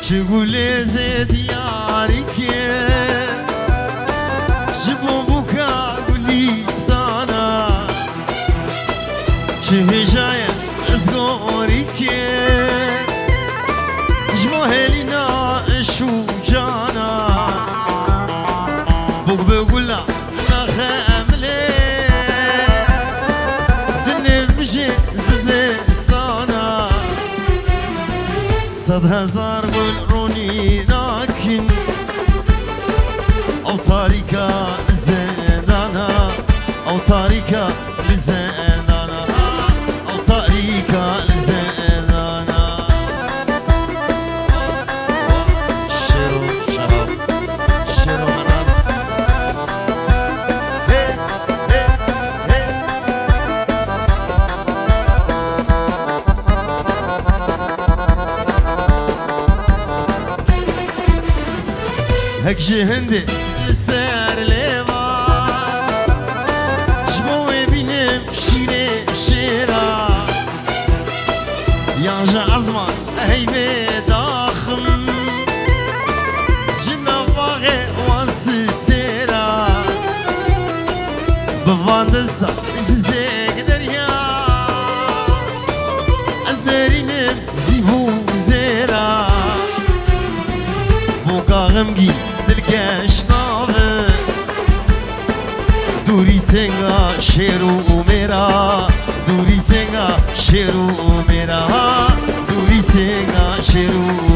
چگوله زد یاری که جبو بکا گلیستانا چه هجای از گوری که جمو هلینا شو جانا بوک بگولا نخمله دنبجه زبستانا 100,000 گل رونی ناکن او تاریکا لزندانا او تاریکا لزندانا او تاریکا لزندانا شیرو شراب شیرو منام هی هی هی هک جهنده لسر لیوان جبوه بینم شیره شیرا یانجا عزمان هیمه داخم جنا واغه وان ستیرا بوان دستا جزیگ دریا از درینم زیبو زیرا بوکا غمگی دلکش نامه دوری سنگا شیرو میرا دوری سنگا شیرو میرا دوری سنگا شیرو